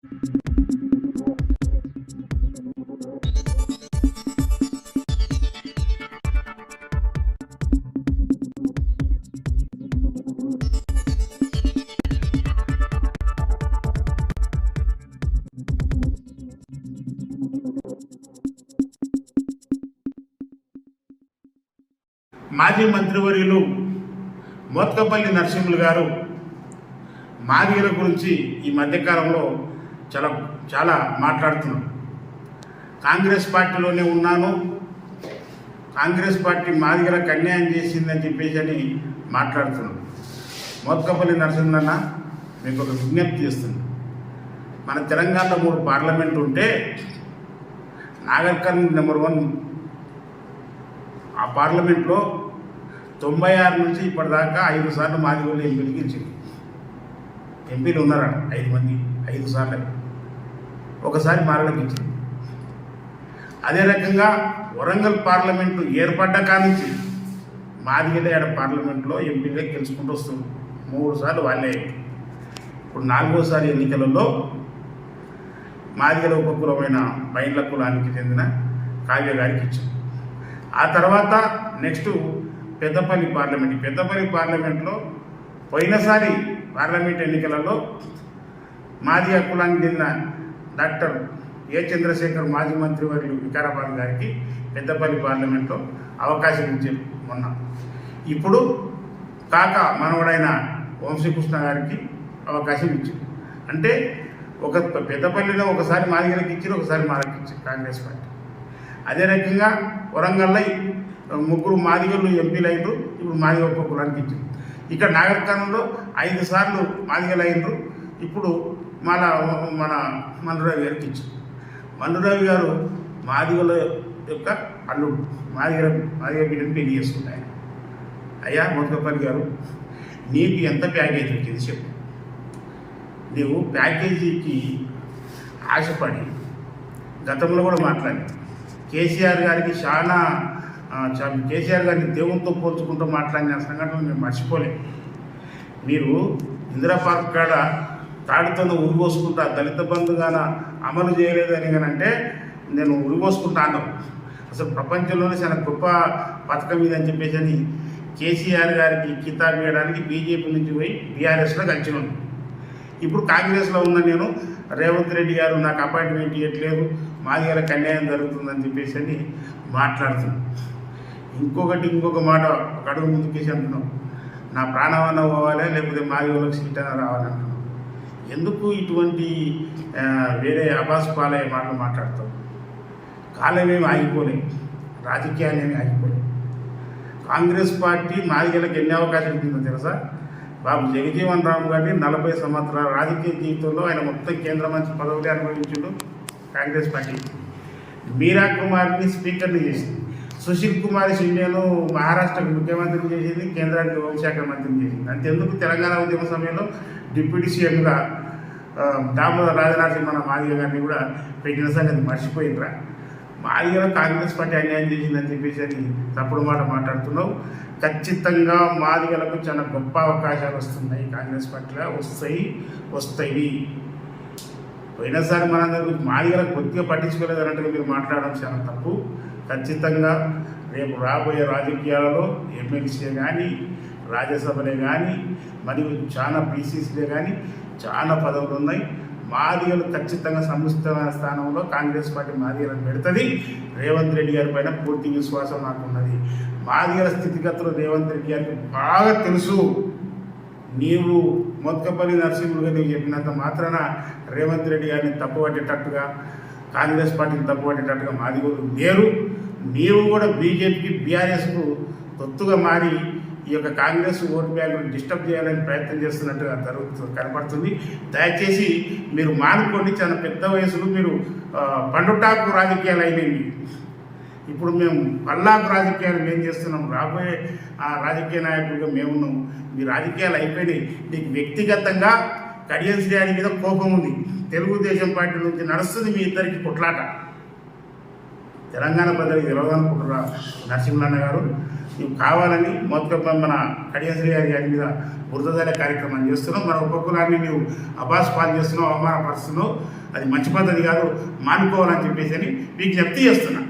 మాజీ మంత్రివర్యులు మోత్కపల్లి నరసింహులు గారు మాదిగల గురించి ఈ మధ్యకాలంలో చాలా మాట్లాడుతున్నారు. కాంగ్రెస్ పార్టీలోనే ఉన్నాను, కాంగ్రెస్ పార్టీ మాదిగలకు అన్యాయం చేసిందని చెప్పేసి అని మాట్లాడుతున్నాడు. మోత్కపల్లి నరసింహన్న మీకు ఒక విజ్ఞప్తి చేస్తుంది. మన తెలంగాణలో 3 పార్లమెంటు ఉంటే నాగర్కర్నూల్ నెంబర్ 1 ఆ పార్లమెంట్లో 96 నుంచి ఇప్పటిదాకా 5 సార్లు మాదిగోళ్ళు ఎంపీలు గెలిచింది. ఎంపీలు ఉన్నారా 5 మంది, 5 సార్లు, ఒకసారి మారడం గెలిచింది. అదే రకంగా వరంగల్ పార్లమెంటు ఏర్పడ్డ కానుంచి మాదిగలే ఆడ పార్లమెంట్లో ఎంపీగా గెలుచుకుంటూ వస్తుంది. 3 సార్లు వాళ్ళే. ఇప్పుడు 4వసారి ఎన్నికలలో మాదిగల ఉపకులమైన బైండ్ల కులానికి చెందిన కావ్య గారికి ఇచ్చాం. ఆ తర్వాత నెక్స్ట్ పెద్దపల్లి పార్లమెంట్లో పోయినసారి పార్లమెంట్ ఎన్నికలలో మాదిగ కులానికి చెందిన డాక్టర్ ఏ చంద్రశేఖర్ మాజీ మంత్రివర్యులు వికారాబాద్ గారికి పెద్దపల్లి పార్లమెంట్లో అవకాశం ఇచ్చారు మొన్న. ఇప్పుడు కాక మనవడైన వంశీకృష్ణ గారికి అవకాశం ఇచ్చారు. అంటే ఒక పెద్దపల్లిలో ఒకసారి మాదిగలకు ఇచ్చారు, ఒకసారి మాదిగకి ఇచ్చారు కాంగ్రెస్ పార్టీ. అదే రకంగా వరంగల్లో 3 మాదిగలు ఎంపీలు అయినరు, ఇప్పుడు మాదిగ ఉప కులానికి ఇచ్చారు. ఇక్కడ నాగర్కర్నూల్లో 5 సార్లు మాదిగలు అయినరు, ఇప్పుడు మన మల్లురావి గారికి ఇచ్చారు. మల్లురావి గారు మాదిగల యొక్క అల్లుడు, మాదిగ బిడ్డను పెళ్లి చేసుకుంటాయి. అయ్యా మోత్కపల్లి గారు, నీకు ఎంత ప్యాకేజీ వచ్చింది చెప్పు. నీవు ప్యాకేజీకి ఆశపడి గతంలో కూడా మాట్లాడి కేసీఆర్ గారిని దేవునితో పోల్చుకుంటూ మాట్లాడిన సంఘటనలు మేము మర్చిపోలేము. మీరు ఇందిరా పార్క్ కాడ తాడితో ఉరిపోసుకుంటా దళిత బంధుగాన అమలు చేయలేదని అంటే నేను ఉరిపోసుకుంటాను. అసలు ప్రపంచంలోనే చాలా గొప్ప పథకం ఇదని చెప్పేసి అని కేసీఆర్ గారికి కితాబ్ ఇవ్వడానికి బీజేపీ నుంచి పోయి బీఆర్ఎస్లో కలిసినాను. ఇప్పుడు కాంగ్రెస్లో ఉన్న నేను రేవంత్ రెడ్డి గారు నాకు అపాయింట్మెంట్ ఇవ్వట్లేదు, మాదిగలకు అన్యాయం జరుగుతుందని చెప్పేసి అని మాట్లాడుతున్నాను. ఇంకొక మాట ఒక అడుగు ముందుకేసి అంటున్నాం, నా ప్రాణమన్నా పోవాలి లేకపోతే మాదిగలకు సీట్ అయినా రావాలంటున్నాం. ఎందుకు ఇటువంటి వేరే అభాసుపాలయ్యే మాటలు మాట్లాడతాం? కాలమేమి ఆగిపోలేదు, రాజకీయాలేమి ఆగిపోలేదు. కాంగ్రెస్ పార్టీ మాదిగలకు ఎన్ని అవకాశాలు ఇచ్చిందో తెలుసా? బాబు జగజీవన్ రామ్ గారిని 40 సంవత్సరాల రాజకీయ జీవితంలో ఆయన మొత్తం కేంద్ర మంత్రి పదవిని అనుభవించాడు కాంగ్రెస్ పార్టీ. మీరా కుమార్ని స్పీకర్ని చేసింది, సుశీల్ కుమార్ సింధేను మహారాష్ట్రకు ముఖ్యమంత్రిని చేసింది, కేంద్రానికి హోంశాఖ మంత్రిని చేసింది. అంతెందుకు తెలంగాణ ఉద్యమ సమయంలో డిప్యూటీ సీఎంగా దామోదర్ రాజనరసింహ మాదిగ గారిని కూడా పెట్టిన సంగతి మర్చిపోయిందిరా. మాదిగలో కాంగ్రెస్ పార్టీ అన్యాయం చేసిందని చెప్పేసి అని తప్పుడు మాట మాట్లాడుతున్నావు. ఖచ్చితంగా మాదిగలకు చాలా గొప్ప అవకాశాలు వస్తున్నాయి, కాంగ్రెస్ పార్టీలో వస్తాయి. పోయినసారి మనందరూ మాదిగలకు కొద్దిగా పట్టించుకోలేదు అన్నట్టుగా మీరు మాట్లాడడం చాలా తప్పు. ఖచ్చితంగా రేపు రాబోయే రాజకీయాలలో ఎమ్మెల్సీ కానీ, రాజ్యసభలే కానీ, మరియు చాలా పీసీసీలే కానీ చాలా పదవులు ఉన్నాయి. మాదిగలు ఖచ్చితంగా సముచితమైన స్థానంలో కాంగ్రెస్ పార్టీ మాదిగలను పెడుతుంది. రేవంత్ రెడ్డి గారి పైన పూర్తి విశ్వాసం నాకు ఉన్నది. మాదిగల స్థితిగతులు రేవంత్ రెడ్డి గారికి బాగా తెలుసు. నీవు మోత్కపల్లి నరసింహులు గారు చెప్పినంత మాత్రాన రేవంత్ రెడ్డి గారిని తప్పుపట్టేటట్టుగా, కాంగ్రెస్ పార్టీని తప్పుపట్టేటట్టుగా మాదిగలు లేరు. నీవు కూడా బీజేపీకి బీఆర్ఎస్కు తొత్తుగా మారి ఈ యొక్క కాంగ్రెస్ ఓటు బ్యాంకును డిస్టర్బ్ చేయాలని ప్రయత్నం చేస్తున్నట్టుగా కనపడుతుంది. దయచేసి మీరు మానుకోండి. చాలా పెద్ద వయసులో మీరు పండుటాకు రాజకీయాలు అయినాయి. ఇప్పుడు మేము పల్లాకు రాజకీయాలు మేము చేస్తున్నాం. రాబోయే రాజకీయ నాయకులుగా మేమున్నాం. మీ రాజకీయాలు అయిపోయినాయి. మీకు వ్యక్తిగతంగా కడియం శ్రేణి మీద కోపం ఉంది. తెలుగుదేశం పార్టీ నుంచి నడుస్తుంది మీ ఇద్దరికి కొట్లాట. తెలంగాణ ప్రజలకు తెలవదనుకుంటున్నా నరసింహన్న గారు. నువ్వు కావాలని మొత్తం మన కడియశ్రీ గారి మీద బురదజల్లే కార్యక్రమం చేస్తున్నావు. మన ఉపకులాన్ని నువ్వు అబాస్ పాలు చేస్తున్నావు, అవమానపరుస్తున్నావు. అది మంచి పద్ధతి కాదు, మానుకోవాలని చెప్పేసి అని విజ్ఞప్తి చేస్తున్నా.